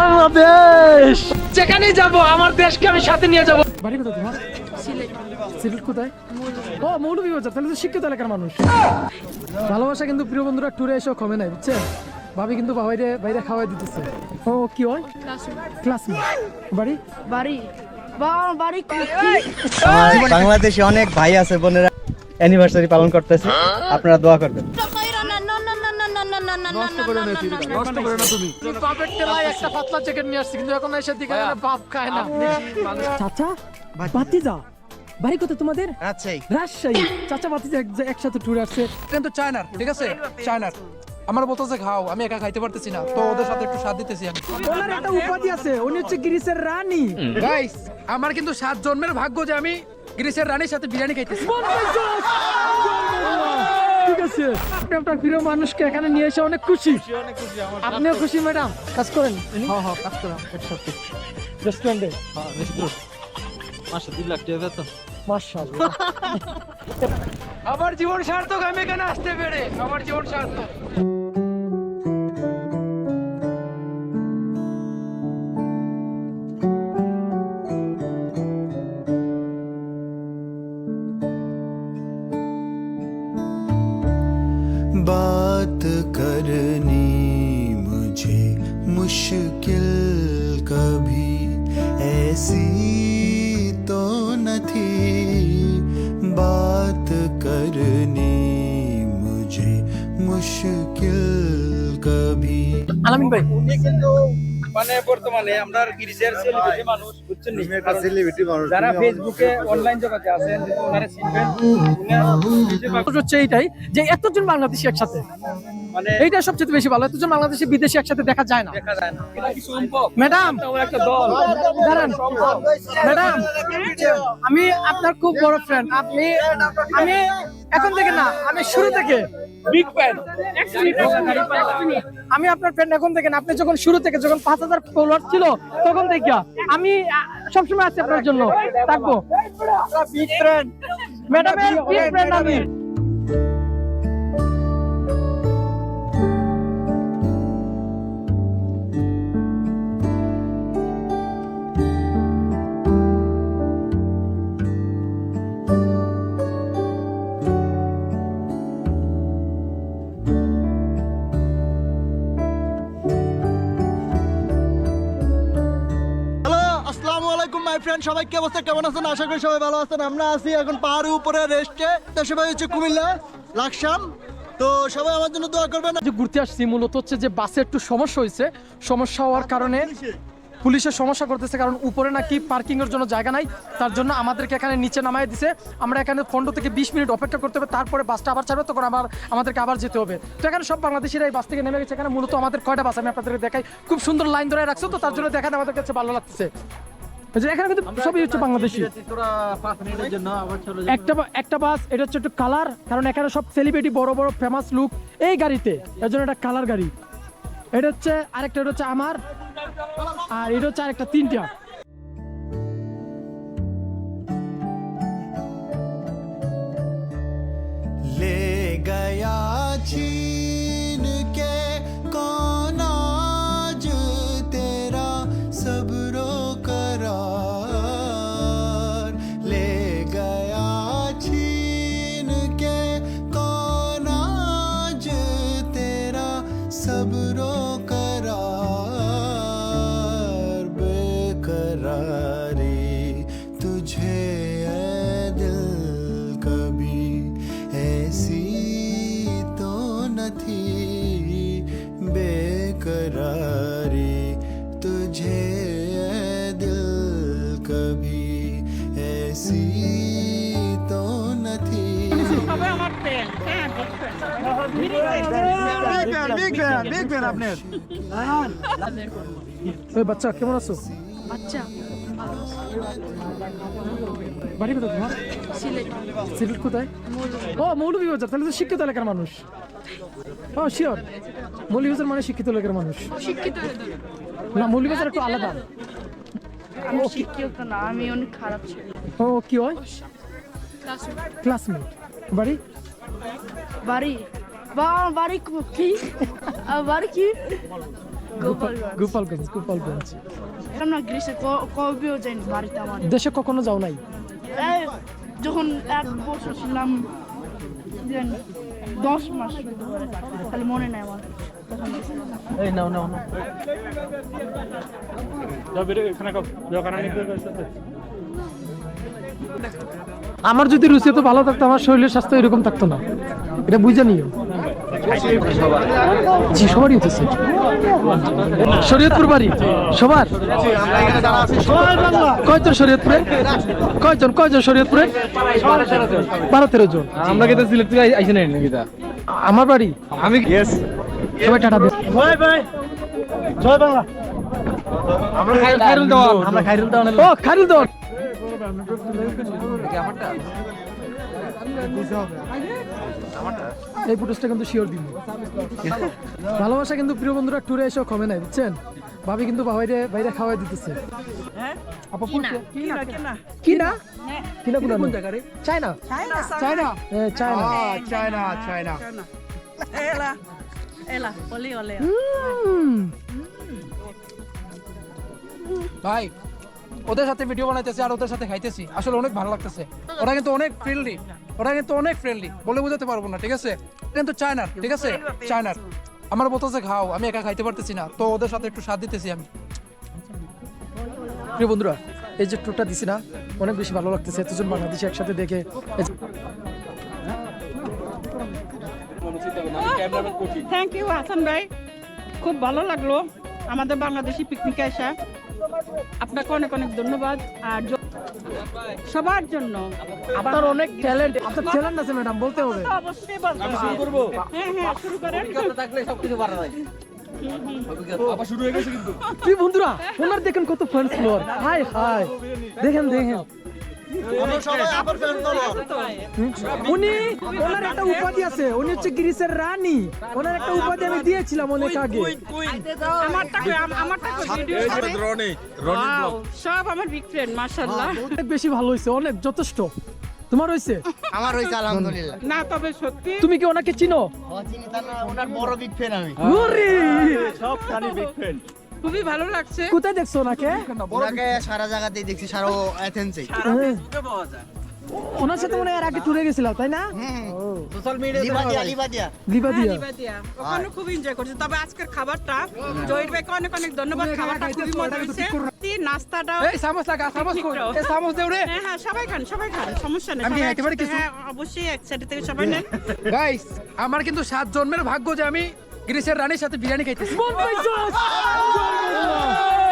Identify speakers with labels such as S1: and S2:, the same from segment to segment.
S1: বাংলাদেশ, যেখানেই যাব আমার দেশকে আমি সাথে নিয়ে যাব। বাড়ি কোথায় তোমার?
S2: সিলেট।
S1: সিলেট কোথায়? ও মৌলভীবাজার, তাহলে তো শিক্ষিত এলাকার মানুষ। ভালোবাসা কিন্তু প্রিয় বন্ধুরা ট্যুরে এসেও কমে নাই, বুঝছেন? ভাবি কিন্তু বাইরে বাইরে খাওয়াই দিতেছে। ও কি হয়? ক্লাসমেট। বাড়ি
S2: বাড়ি বাড়ি
S3: বাংলাদেশে অনেক ভাই আছে, বোনেরা অ্যানিভার্সারি পালন করতেছে, আপনারা দোয়া করবেন।
S1: নষ্ট করে না তুমি। বাপের টেলায় একটা পাতলা জ্যাকেট নিয়ে আসছি, কিন্তু এখন এসে দিকে বাপ খায় না। চাচা ভাতিজা, বাড়ি কোথায় তোমাদের? রাজশাহী। চাচা ভাতিজা একসাথে ট্যুরে আসছে।
S4: কিন্তু চায়নার, ঠিক আছে, চায়নার। আমার বলতেছে খাও, আমি একা খাইতে পারতেছি না, তো ওদের সাথে একটু স্বাদ দিতেছি আমি।
S1: ওনার একটা উপাধি আছে, উনি হচ্ছে গ্রিসের রানী।
S4: গাইস, আমার কিন্তু 7 জন্মের ভাগ্য যে আমি গ্রিসের রানীর সাথে বিরিয়ানি খাইতেছি।
S1: ঠিক আছে, আপনি আপনার প্রিয় মানুষকে এখানে নিয়ে এসে অনেক খুশি। আপনিও খুশি ম্যাডাম? কাজ করেন?
S4: হ্যাঁ, কাজ করাম একসাথে
S1: রেস্টুরেন্টে।
S3: মাসে 2 লাখ টাকা বেতন।
S1: মাশাআল্লাহ।
S4: আমার জীবন সার্থক, আমি এখানে আসতে পেরে আমার জীবন সার্থক।
S5: बात करनी मुझे मुश्किल कभी ऐसी तो न थी, बात करनी मुझे मुश्किल कभी।
S1: আলামিন ভাই,
S3: উনি কিন্তু মানে বর্তমানে আমরা গ্রিসের সেলিব্রিটি মানুষ, বুঝছেন নি? সেলিব্রিটি মানুষ যারা ফেসবুকে অনলাইন জগতে আছেন, ওনারা চিনবেন।
S1: হচ্ছে এইটাই যে এতজন বাংলাদেশি একসাথে,
S3: মানে
S1: এইটা সবচেয়ে বেশি ভালো। এতজন বাংলাদেশি বিদেশি একসাথে দেখা যায় না।
S3: দেখা যায় না, এটা কি সম্ভব?
S1: ম্যাডাম
S3: একটা দল
S1: দাঁড়ান। ম্যাডাম, আমি আপনার খুব বড় ফ্রেন্ড। আমি এখন থেকে না, আমি শুরু থেকে
S3: বিগ ফ্যান।
S1: আমি আপনার ফ্রেন্ড এখন থেকে না। আপনি যখন শুরু থেকে, যখন 5000 ফলোয়ার ছিল তখন থেকে আমি সবসময় আছি আপনার জন্য, থাকবো।
S3: বিগ ফ্রেন্ড
S1: ম্যাডামের বিগ ফ্রেন্ড আমি।
S6: আসসালামু আলাইকুম মাই ফ্রেন্ড, সবাই কি অবস্থা, কেমন আছেন? আশা করি সবাই ভালো আছেন। আমরা আছি এখন পাহাড়ের উপরে রেস্টে। দেশে বাড়ি হচ্ছে কুমিল্লা, লাকসাম। তো সবাই আমার জন্য দোয়া করবেন।
S1: যে ঘুরতে আসছি মূলত হচ্ছে যে বাসে একটু সমস্যা হয়েছে। সমস্যা হওয়ার কারণে পুলিশের সমস্যা করতেছে, কারণ উপরে নাকি পার্কিং এর জন্য জায়গা নাই। তার জন্য আমাদেরকে এখানে নিচে নামায় দিছে। আমরা এখানে 15 থেকে 20 মিনিট অপেক্ষা করতে হবে, তারপরে বাসটা আবার ছাড়বে, তখন আমাদেরকে আবার যেতে হবে। তো এখানে সব বাংলাদেশিরা এই বাস থেকে নেমে গেছে। এখানে মূলত আমাদের কয়টা বাস আমি আপনাদেরকে দেখাই। খুব সুন্দর লাইন ধরে রাখছো, তো তার জন্য দেখাতে আমাদের কাছে ভালো লাগতেছে। এখানে কিন্তু সবই হচ্ছে বাংলাদেশি। একটা বাস, এটা হচ্ছে একটু কালার, কারণ এখানে সব সেলিব্রিটি বড় বড় ফেমাস লুক এই গাড়িতে, এর জন্য এটা কালার গাড়ি। এটা হচ্ছে আরেকটা, এটা হচ্ছে আমার, আর এটা হচ্ছে আরেকটা, 3টা।
S5: ले गया छीन के कौन आज तेरा सब्रो करार, ले गया छीन के कौन आज तेरा सब्रो करार, बेकरारी तुझे है दिल कभी ऐसी तो न थी, बेकरारी तुझे है दिल कभी ऐसी तो न थी।
S1: ওই বাচ্চা কেমন আছো?
S2: বাচ্চা
S1: বাড়ি কোথায় তোমার?
S2: সিলেট।
S1: সিলেট কোথায়? ও মৌলভীবাজার, তাহলে তো শিক্ষিত এলাকার মানুষ। ও শিওর, মৌলভীবাজার মানে শিক্ষিত এলাকার মানুষ।
S2: শিক্ষিত
S1: না, মৌলভীবাজার একটু আলাদা।
S2: আমি শিক্ষিত না, আমি অনেক খারাপ ছিল।
S1: ও কি হয়? ক্লাসমেট। বাড়ি
S2: বাড়ি বাড়ি কি বাড়ি কি
S1: গোপালগঞ্জ।
S2: আমরা গ্রীষ্মে কবেও যাইনি বাড়িতে আমার।
S1: দেশে কখনো যাও নাই?
S2: এই যখন 1 বছর ছিলাম, 10 মাস হতে পারে, তাহলে মনে নাই আমার। তখন গেছিলাম।
S1: এই নাও। আমার যদি রুচি তো ভালো থাকতো, আমার শরীরের স্বাস্থ্য এরকম থাকতো না, এটা বুঝে নিও। জি, সবারই হতেছে। শরীয়তপুর বাড়ি সবার? কয়জন শরীয়তপুরে? কয়জন শরীয়তপুরে? 12-13 জন।
S3: আমরা কিন্তু সিলেট থেকে আইছি নাই নাকি তা?
S1: আমার বাড়ি
S3: আমি ইয়েস
S1: সবাই টাটা দেন।
S3: আমরা খাইরুল দেওয়ান
S1: ও খাইরুল দেওয়ান। এই ফুটেজটা কিন্তু শিওর দিব। ভালোবাসা কিন্তু প্রিয় বন্ধুরা ট্যুরে এসেও কমে নাই, বুঝছেন? ভাবি কিন্তু বাইরে খাওয়াই দিতেছে। আপা কিনা কোন জায়গা রে? চায়না।
S4: ভাই ওদের সাথে ভিডিও বানাইতেছি আর ওদের সাথে খাইতেছি, আসলে অনেক ভালো লাগতেছে। ওরা কিন্তু অনেক ফ্রেন্ডলি, বলে বোঝাতে পারবো না, ঠিক আছে? এটা কিন্তু চায়নার, ঠিক আছে? চায়নার। আমার বলতেছে খাও, আমি একা খাইতে পারতেছি না, তো ওদের সাথে একটু স্বাদ দিতেছি আমি।
S1: প্রিয় বন্ধুরা, এই যে ট্যুরটা দিছি না, অনেক বেশি ভালো লাগতেছে এতজন বাংলাদেশি একসাথে দেখে।
S7: থ্যাংক ইউ হাসান ভাই, খুব ভালো লাগলো আমাদের বাংলাদেশি পিকনিকে আসা। আপনাকে অনেক অনেক ধন্যবাদ। আর সবার জন্য
S1: আপনার অনেক ট্যালেন্ট আছে ম্যাডাম, বলতে হবে।
S7: অবশ্যই বলতে হবে। হ্যাঁ শুরু করেন।
S1: প্রিয় বন্ধুরা, ওনার দেখেন কত ফ্যান ফলোয়ার। হাই দেখেন
S6: আমরা সবাই আবার ফ্যান ফলোয়ার।
S1: ওনার একটা উপাধি আছে, উনি হচ্ছে গ্রিসের রানী। ওনার একটা উপাধি আমি দিয়েছিলাম অনেক আগে।
S7: আমারটা ভিডিও Wow, সব আমার বিগ ফ্রেন্ড, মাশাআল্লাহ।
S1: অনেক বেশি ভালো হয়েছে, অনেক যথেষ্ট। তোমার হয়েছে?
S6: আমার হইছে আলহামদুলিল্লাহ।
S7: না তবে সত্যি
S1: তুমি কি ওনাকে চিনো?
S6: ওনার বড় বিগ ফ্যান আমি।
S1: ওরে,
S7: খুবই ভালো লাগছে।
S1: কোথায় দেখছো ওনাকে?
S6: ওনাকে সারা জায়গাতেই দেখছি, সারা এথেন্সে।
S1: ওনার সাথে মনে হয় এর আগে ট্যুরে গেছিলাম, তাই না?
S6: লিবাদিয়া।
S7: লিবাদিয়া। ওখানে খুব এনজয় করছি। তবে আজকের খাবারটা জহির ভাইকে অনেক অনেক ধন্যবাদ। খাবারটা খুবই মজা হয়েছে। নাস্তাটাও
S4: এই চামচ লাগা, চামচ কই? এই চামচ দেও রে।
S7: হ্যাঁ সবাই খান, সমস্যা নেই।
S4: আমি
S7: সবাই
S4: খাইতে পারি
S7: একসাথে,
S4: কিছু?
S7: হ্যাঁ, অবশ্যই এক সাইড থেকে সবাই নেন।
S4: গাইস, আমার কিন্তু 7 জন্মের ভাগ্য যে আমি গ্রিসের রানীর সাথে বিরিয়ানি খাইতেছি।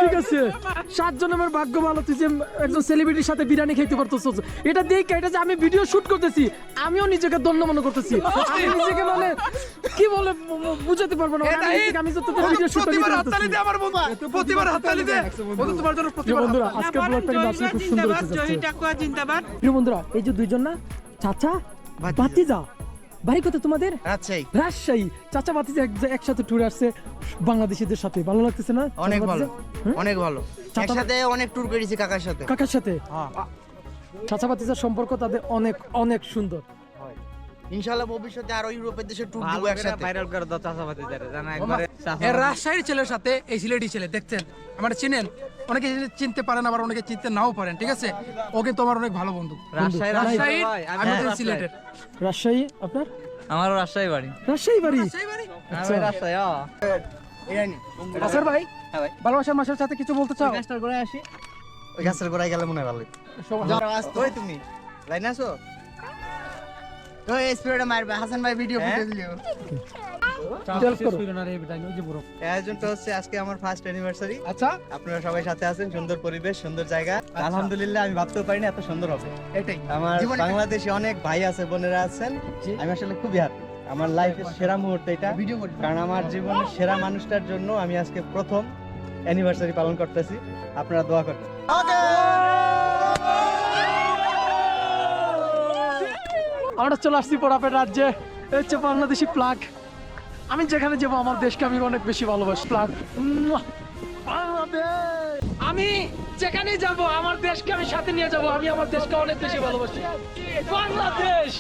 S1: ঠিক আছে, 7 জনের ভাগ্য ভালো তুই যে একজন সেলিব্রিটির সাথে বিরিয়ানি খাইতে পারতেছ। এটা দেখে এটা যে আমি ভিডিও শুট করতেছি, আমিও নিজেকে ধন্য মনে করতেছি। আমি নিজেকে মানে কি বলে বুঝাতে পারবো না। আমি যত ভিডিও শুট করি
S4: আমার বন্ধু, প্রতিবার হাততালি দে। বন্ধু তোমার জন্য প্রতিবার।
S1: বন্ধুরা, আজকে ব্লগটা কিন্তু আসলে খুব সুন্দর হয়েছে।
S7: জহির টাকুয়া জিন্দাবাদ।
S1: প্রিয় বন্ধুরা, এই যে দুইজন না চাচা ভাতিজা, বাড়ি কোথায় তোমাদের? রাজশাহী। চাচা ভাতিজা একসাথে ট্যুরে আসছে বাংলাদেশিদের সাথে, ভালো লাগতেছে না?
S6: অনেক ভালো, অনেক ভালো।
S1: চাচা-
S6: একসাথে অনেক ট্যুর করেছি কাকার সাথে।
S1: কাকার সাথে চাচা ভাতিজার সম্পর্ক তাদের অনেক অনেক সুন্দর।
S6: ইনশাআল্লাহ ভবিষ্যতে আরো ইউরোপের দেশে ট্যুর দিব একসাথে।
S3: ভাইরাল করে দাও চাচাপাতি যারা জানা একবারে
S4: এর রাজশাহীর ছেলের সাথে এই সিলেটি ছেলে দেখছেন, আমার চিনেন, অনেকে চিনতে পারেন, আবার অনেকে চিনতে নাও পারেন, ঠিক আছে? ও কিন্তু আমার অনেক ভালো বন্ধু। রাজশাহীর, আমি হচ্ছে সিলেটের।
S1: রাজশাহী আপনার?
S3: আমারও রাজশাহী বাড়ি।
S1: রাজশাহী বাড়ি।
S3: আমি রাজশাহী
S1: আসার ভাই, ভালোবাসার মাসের সাথে কিছু বলতে চাও?
S6: ওই গাছের গোড়ায় গেলে মনে হয় ভালো। ওই তুমি লাইন আছো? ওই স্পিরিটে মারবে হাসান ভাই, ভিডিও ফুটেজ লিও। আয়োজনটা হচ্ছে আজকে আমার ফার্স্ট অ্যানিভার্সারি।
S4: আচ্ছা,
S6: আপনারা সবাই সাথে আছেন, সুন্দর পরিবেশ, সুন্দর জায়গা। আলহামদুলিল্লাহ, আমি ভাবতেও পারিনি এত সুন্দর হবে।
S4: এটাই
S6: আমার বাংলাদেশে অনেক ভাই আছে, বোনেরা আছেন, আমি আসলে খুবই হ্যাপি। আমার লাইফের সেরা মুহূর্ত এটা, কারণ আমার জীবনের সেরা মানুষটার জন্য আমি আজকে প্রথম অ্যানিভার্সারি পালন করতেছি। আপনারা দোয়া করবেন।
S1: আমরা চলে আসছি পড়াপের রাজ্যে। হচ্ছে বাংলাদেশি প্লাগ। আমি যেখানে যাবো আমার দেশকে আমি অনেক বেশি ভালোবাসি। প্লাগ আমি যেখানে যাব আমার দেশকে আমি সাথে নিয়ে যাব। আমি আমার দেশকে অনেক বেশি ভালোবাসি। বাংলাদেশ।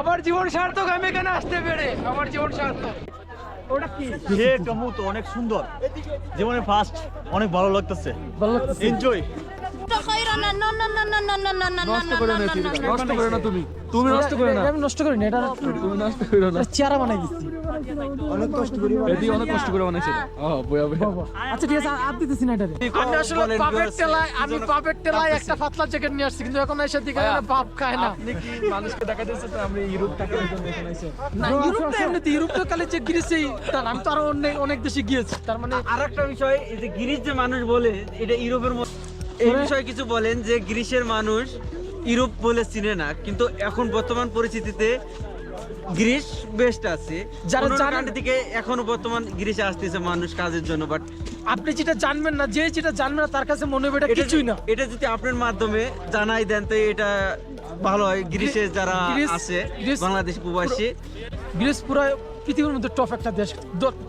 S4: আমার জীবন সার্থক, আমি এখানে আসতে পেরে আমার জীবন সার্থক।
S6: সে একটা মুহূর্ত অনেক সুন্দর, জীবনে ফার্স্ট, অনেক ভালো লাগতেছে,
S1: ভালো লাগতেছে।
S6: এনজয়।
S4: নষ্ট করে না তুমি নষ্ট করে না।
S1: আমি নষ্ট করিনি, এটা
S4: তুমি নষ্ট করে না।
S1: চেহারা বানাই দিচ্ছি।
S4: অনেক কষ্ট করে বানাইছে।
S1: আচ্ছা ঠিক আছে, আর দিতেছি না এটারে। আমি আসলে বাপের টেলায় একটা পাতলা জ্যাকেট নিয়ে আসছি, কিন্তু এখন এসে দিকে বাপ খায় না।
S4: আপনি কি মানুষকে দেখাইতেছেন তো আমরা ইউরোপ থেকে এখানে আইছি?
S1: না, ইউরোপ তো খালি যে গ্রিসেই, আমি তো আরো অনেক দেশে গিয়েছি। তার মানে
S3: আরেকটা বিষয়, এই যে গ্রিস যে মানুষ বলে এটা ইউরোপের মধ্যে, এই বিষয়ে কিছু বলেন যে গ্রিসের মানুষ ইউরোপ বলে চিনে না, কিন্তু এখন বর্তমান পরিস্থিতিতে গ্রিস বেস্ট আছে।
S1: যারা
S3: অন্যান্য
S1: জানেন-
S3: country থেকে এখনো বর্তমান গ্রিসে আসতেছে মানুষ কাজের জন্য, বাট
S1: আপনি যেটা জানবেন না, যেটা জানবেন না তার কাছে মনে হবে এটা কিছুই না।
S3: এটা যদি আপনার মাধ্যমে জানাই দেন তো এটা ভালো হয়। গ্রিসে যারা
S1: গ্রিস-
S3: আছে
S1: গ্রিস-
S3: বাংলাদেশ প্রবাসী,
S1: গ্রিস পুরো পৃথিবীর মধ্যে টপ একটা দেশ,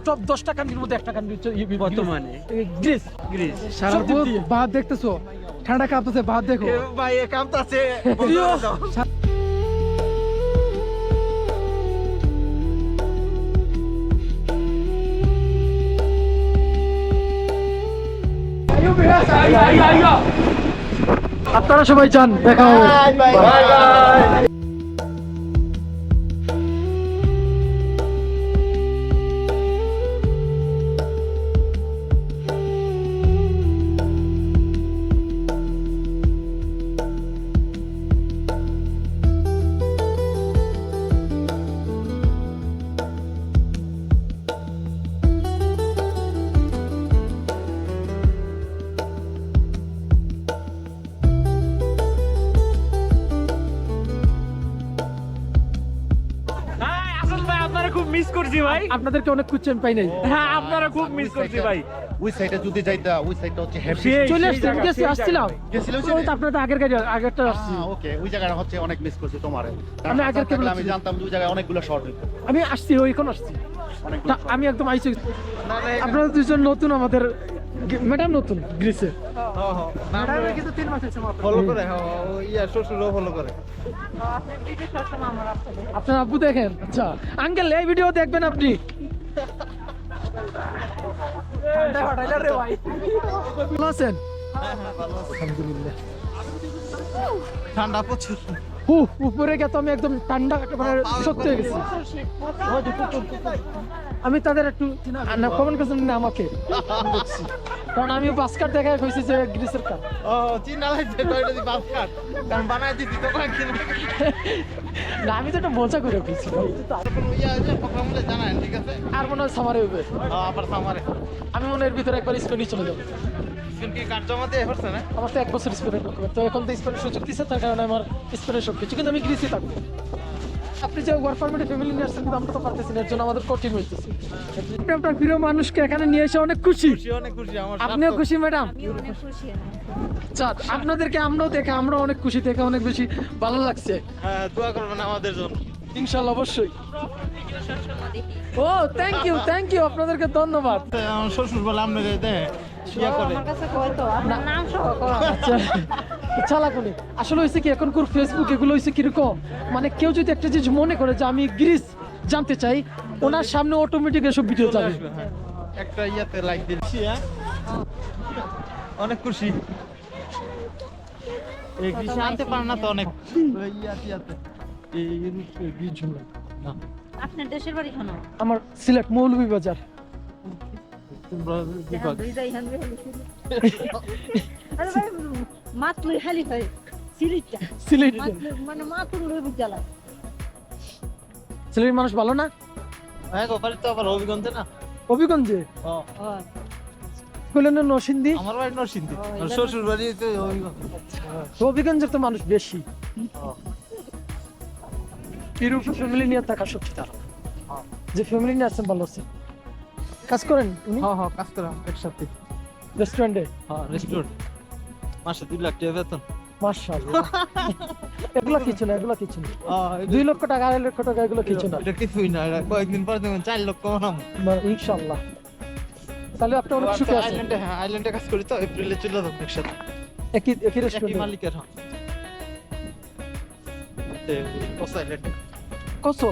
S1: টপ 10টা কান্ট্রির মধ্যে একটা কান্ট্রি
S3: বর্তমানে
S1: গ্রিস।
S3: গ্রিস
S1: বাদ দেখতেছো, ঠান্ডা কাঁপতেছে, বাদ দেখো।
S3: ভাই কামতাছে
S1: প্রিয় আপনারা সবাই যান, দেখা হবে। আপনাদেরকে অনেক কুচেন পাই নাই।
S8: ওই সাইডে যদি যাইতা, ওই সাইডটা হচ্ছে হ্যাপি।
S1: চলে আসছি, আমি গেছি, আসছিলাম।
S8: গেছিলে ওই
S1: ওই
S8: সাইডে?
S1: তো আপনাদের আগেরটা আসছি।
S8: ওকে, ওই জায়গাটা হচ্ছে অনেক মিস করছি তোমারে।
S1: আমি আগের কেবল
S8: আমি জানতাম যে ওই জায়গায় অনেকগুলো শর্ট হইতো।
S1: আমি আসছি, ওইখানে আসছি। তা আমি একদম আইসি। আপনারা দুজন নতুন, আমাদের ম্যাডাম নতুন গ্রিসে। কিন্তু 3 মাস হয়েছে মাত্র।
S6: ফলো করে, ইয়া শ্বশুরও ফলো করে।
S1: আপনার আব্বু দেখেন? আচ্ছা আঙ্কেল, এই ভিডিও দেখবেন আপনি? ভালো আছেন? আলহামদুলিল্লাহ।
S6: ঠান্ডা প্রচুর।
S1: উপরে গেছে, আমি একদম ঠান্ডা মানে শক্ত হয়ে গেছি। আমি তাদের একটু কমেন্ট করছেন না আমাকে, কারণ আমি বাস্কার দেখায় হয়েছি যে গ্রিসের কার।
S6: ও চিন্তা লাগছে তো, এটা দি বাস্কার কারণ বানাই দিছি তো কি
S1: না, আমি তো একটা মজা করে ফেলছি।
S6: ইয়া যে প্রোগ্রামে জানান, ঠিক আছে?
S1: আর মনে হয় সামারে হবে।
S6: আবার সামারে
S1: আমি মনে হয় এর ভিতরে একবার স্পেনে চলে যাবো।
S6: স্কিন কি কাট জমা দিয়ে করছে না?
S1: আমার তো 1 বছর স্পেনের ডকুমেন্ট, তো এখন তো স্পেনের সুযোগ দিচ্ছে, তার কারণে আমার স্পেনের সব কিছু, কিন্তু আমি গ্রিসে থাকবো। আপনি যে ওয়ার্ক পারমিটে ফ্যামিলি নিয়ে আসছেন, কিন্তু আমরা তো পারতেছি না, এর জন্য আমাদের কঠিন হইতেছে। আপনি আপনার প্রিয় মানুষকে এখানে নিয়ে এসে অনেক খুশি।
S6: অনেক খুশি আমার।
S1: আপনিও খুশি ম্যাডাম? আচ্ছা, আপনাদেরকে আমরাও দেখে আমরা অনেক খুশি, দেখে অনেক বেশি ভালো লাগছে।
S6: হ্যাঁ, দোয়া করবেন আমাদের জন্য।
S1: ইনশাআল্লাহ, অবশ্যই। ও থ্যাংক ইউ, আপনাদেরকে ধন্যবাদ।
S6: আমার শ্বশুর বলে আপনি দেয় ইয়া করে।
S1: আচ্ছা, চালাকুনি আসলে হয়েছে কি, এখনকার ফেসবুক এগুলো হয়েছে কিরকম, মানে কেউ যদি একটা জিনিস মনে করে যে আমি গ্রিস জানতে চাই, ওনার সামনে অটোমেটিক এসব ভিডিও যাবে।
S6: একটা ইয়াতে লাইক দিচ্ছি। অনেক খুশি। এই গ্রীষ্মে আনতে পারে না তো অনেক ইয়াতে
S2: আপনার দেশের বাড়ি কোন?
S1: আমার সিলেট মৌলভীবাজার।
S2: মাত্র খালি হয় সিলেটটা,
S1: সিলেট
S2: মানে মাত্র জ্বালা।
S1: সিলেটের মানুষ ভালো না?
S6: হ্যাঁ, গোপাল তো আবার হবিগঞ্জে না?
S1: হবিগঞ্জে কইলেন না নরসিংদী?
S6: আমার বাড়ি নরসিংদী, শ্বশুর বাড়ি তো হবিগঞ্জ।
S1: তো হবিগঞ্জের তো মানুষ বেশি। ইউরোপে ফ্যামিলি নিয়ে থাকা সত্যি, তারা যে ফ্যামিলি নিয়ে আসছেন ভালো আছে। কাজ করেন উনি?
S6: হ্যাঁ, কাজ করাম একসাথে
S1: রেস্টুরেন্টে।
S6: রেস্টুরেন্ট, মাসে 2 লাখ টাকা বেতন।
S1: মাশাআল্লাহ। এগুলো কিছু না, 2 লক্ষ টাকা, 2.5 লক্ষ টাকা, এগুলো কিছু না।
S6: এটা কিছুই না, এটা কয়েকদিন পর দেখবেন 4 লক্ষ বানাম
S1: ইনশাআল্লাহ। তাহলে আপনি অনেক সুখে আছেন।
S6: আইল্যান্ডে কাজ করি তো, এপ্রিলে চলে যাবো একসাথে।
S1: একই
S6: একই
S1: রেস্টুরেন্টে।
S6: মালিকের।
S1: কসো